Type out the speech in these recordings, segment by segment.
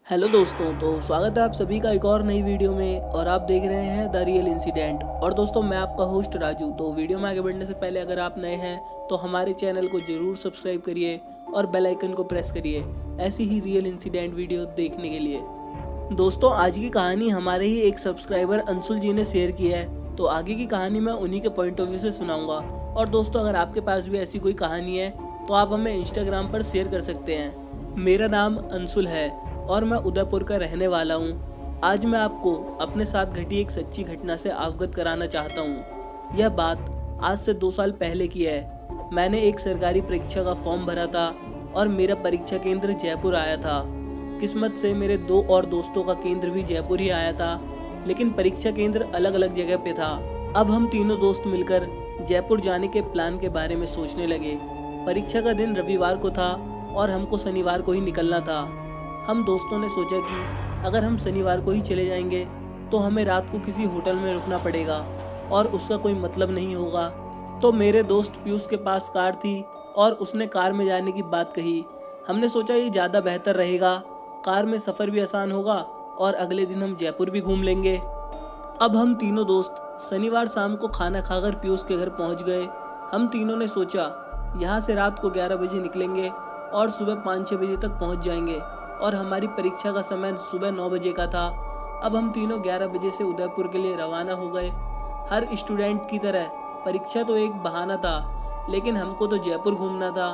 Hello दोस्तों, तो स्वागत है आप सभी का एक और नई वीडियो में। और आप देख रहे हैं द रियल इंसिडेंट। और दोस्तों, मैं आपका होस्ट राजू। तो वीडियो में आगे बढ़ने से पहले अगर आप नए हैं तो हमारे चैनल को जरूर सब्सक्राइब करिए और बेल आइकन को प्रेस करिए ऐसी ही रियल इंसिडेंट वीडियो देखने के लिए। दोस्तों, आज की कहानी हमारे ही एक सब्सक्राइबर अंशुल जी ने शेयर की है। तो आगे की कहानी मैं उन्हीं के पॉइंट ऑफ व्यू से सुनाऊंगा। और दोस्तों, अगर आपके पास भी ऐसी कोई कहानी है तो आप हमें इंस्टाग्राम पर शेयर कर सकते हैं। मेरा नाम अंशुल है और मैं उदयपुर का रहने वाला हूँ। आज मैं आपको अपने साथ घटी एक सच्ची घटना से अवगत कराना चाहता हूँ। यह बात आज से 2 साल पहले की है। मैंने एक सरकारी परीक्षा का फॉर्म भरा था और मेरा परीक्षा केंद्र जयपुर आया था। किस्मत से मेरे 2 और दोस्तों का केंद्र भी जयपुर ही आया था, लेकिन परीक्षा केंद्र अलग अलग जगह पे था। अब हम तीनों दोस्त मिलकर जयपुर जाने के प्लान के बारे में सोचने लगे। परीक्षा का दिन रविवार को था और हमको शनिवार को ही निकलना था। हम दोस्तों ने सोचा कि अगर हम शनिवार को ही चले जाएंगे तो हमें रात को किसी होटल में रुकना पड़ेगा और उसका कोई मतलब नहीं होगा। तो मेरे दोस्त पीयूष के पास कार थी और उसने कार में जाने की बात कही। हमने सोचा ये ज़्यादा बेहतर रहेगा, कार में सफ़र भी आसान होगा और अगले दिन हम जयपुर भी घूम लेंगे। अब हम तीनों दोस्त शनिवार शाम को खाना खाकर पीयूष के घर पहुंच गए। हम तीनों ने सोचा यहाँ से रात को 11 बजे निकलेंगे और सुबह 5-6 बजे तक पहुंच जाएंगे और हमारी परीक्षा का समय सुबह 9 बजे का था। अब हम तीनों 11 बजे से उदयपुर के लिए रवाना हो गए। हर स्टूडेंट की तरह परीक्षा तो एक बहाना था, लेकिन हमको तो जयपुर घूमना था।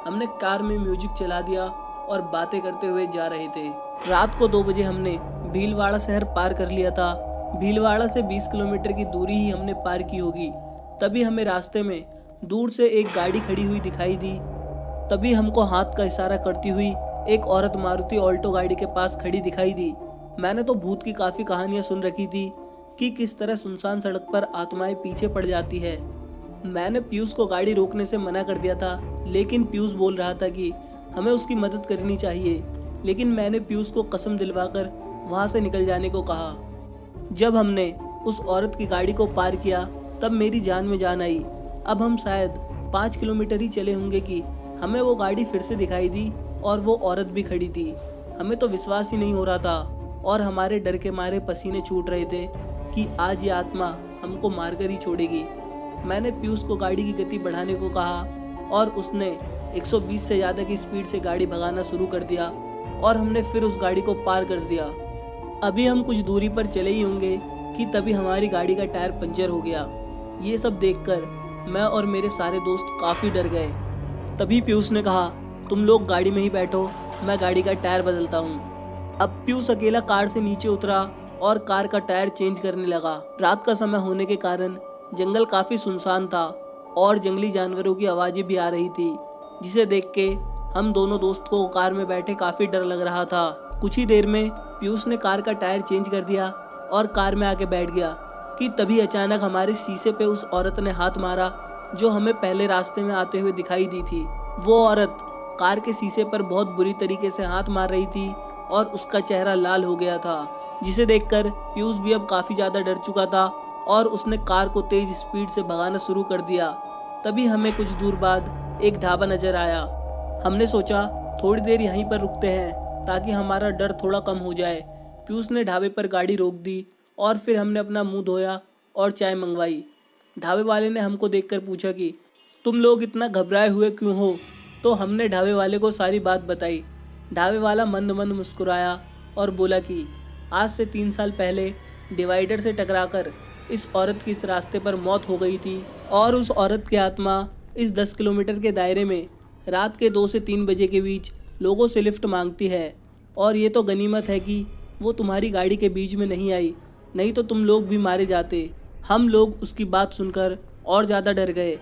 हमने कार में म्यूजिक चला दिया और बातें करते हुए जा रहे थे। रात को 2 बजे हमने भीलवाड़ा शहर पार कर लिया था। भीलवाड़ा से 20 किलोमीटर की दूरी ही हमने पार की होगी। तभी हमें रास्ते में दूर से एक गाड़ी खड़ी हुई दिखाई दी। तभी हमको हाथ का इशारा करती हुई एक औरत मारुति ऑल्टो गाड़ी के पास खड़ी दिखाई दी। मैंने तो भूत की काफ़ी कहानियां सुन रखी थी कि किस तरह सुनसान सड़क पर आत्माएं पीछे पड़ जाती है। मैंने पीयूष को गाड़ी रोकने से मना कर दिया था, लेकिन पीयूष बोल रहा था कि हमें उसकी मदद करनी चाहिए। लेकिन मैंने पीयूष को कसम दिलवाकर वहाँ से निकल जाने को कहा। जब हमने उस औरत की गाड़ी को पार किया तब मेरी जान में जान आई। अब हम शायद 5 किलोमीटर ही चले होंगे कि हमें वो गाड़ी फिर से दिखाई दी और वो औरत भी खड़ी थी। हमें तो विश्वास ही नहीं हो रहा था और हमारे डर के मारे पसीने छूट रहे थे कि आज ये आत्मा हमको मारकर ही छोड़ेगी। मैंने पीयूष को गाड़ी की गति बढ़ाने को कहा और उसने 120 से ज़्यादा की स्पीड से गाड़ी भगाना शुरू कर दिया और हमने फिर उस गाड़ी को पार कर दिया। अभी हम कुछ दूरी पर चले ही होंगे कि तभी हमारी गाड़ी का टायर पंचर हो गया। ये सब देखकर मैं और मेरे सारे दोस्त काफ़ी डर गए। तभी पीयूष ने कहा, तुम लोग गाड़ी में ही बैठो, मैं गाड़ी का टायर बदलता हूँ। अब पीयूष अकेला कार से नीचे उतरा और कार का टायर चेंज करने लगा। रात का समय होने के कारण जंगल काफ़ी सुनसान था और जंगली जानवरों की आवाज़ें भी आ रही थी, जिसे देख के हम दोनों दोस्त को कार में बैठे काफ़ी डर लग रहा था। कुछ ही देर में पीयूष ने कार का टायर चेंज कर दिया और कार में आके बैठ गया कि तभी अचानक हमारे शीशे पे उस औरत ने हाथ मारा जो हमें पहले रास्ते में आते हुए दिखाई दी थी। वो औरत कार के शीशे पर बहुत बुरी तरीके से हाथ मार रही थी और उसका चेहरा लाल हो गया था, जिसे देखकर पीयूष भी अब काफ़ी ज़्यादा डर चुका था और उसने कार को तेज़ स्पीड से भगाना शुरू कर दिया। तभी हमें कुछ दूर बाद एक ढाबा नज़र आया। हमने सोचा थोड़ी देर यहीं पर रुकते हैं ताकि हमारा डर थोड़ा कम हो जाए। पीयूष ने ढाबे पर गाड़ी रोक दी और फिर हमने अपना मुंह धोया और चाय मंगवाई। ढाबे वाले ने हमको देखकर पूछा कि तुम लोग इतना घबराए हुए क्यों हो। तो हमने ढाबे वाले को सारी बात बताई। ढाबे वाला मंद मंद मुस्कुराया और बोला कि आज से 3 साल पहले डिवाइडर से टकराकर इस औरत की इस रास्ते पर मौत हो गई थी और उस औरत की आत्मा इस 10 किलोमीटर के दायरे में रात के 2 से 3 बजे के बीच लोगों से लिफ्ट मांगती है। और ये तो गनीमत है कि वो तुम्हारी गाड़ी के बीच में नहीं आई, नहीं तो तुम लोग भी मारे जाते। हम लोग उसकी बात सुनकर और ज़्यादा डर गए।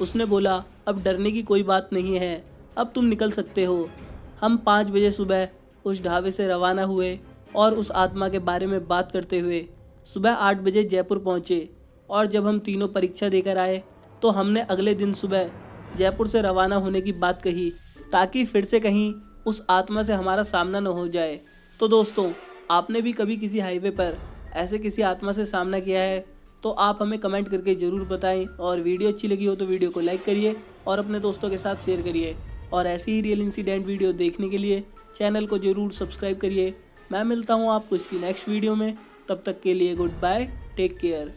उसने बोला, अब डरने की कोई बात नहीं है, अब तुम निकल सकते हो। हम 5 बजे सुबह उस ढाबे से रवाना हुए और उस आत्मा के बारे में बात करते हुए सुबह 8 बजे जयपुर पहुँचे। और जब हम तीनों परीक्षा देकर आए तो हमने अगले दिन सुबह जयपुर से रवाना होने की बात कही ताकि फिर से कहीं उस आत्मा से हमारा सामना न हो जाए। तो दोस्तों, आपने भी कभी किसी हाईवे पर ऐसे किसी आत्मा से सामना किया है तो आप हमें कमेंट करके ज़रूर बताएं। और वीडियो अच्छी लगी हो तो वीडियो को लाइक करिए और अपने दोस्तों के साथ शेयर करिए। और ऐसी ही रियल इंसिडेंट वीडियो देखने के लिए चैनल को ज़रूर सब्सक्राइब करिए मैं मिलता हूँ आपको इसकी नेक्स्ट वीडियो में, तब तक के लिए गुड बाय, टेक केयर।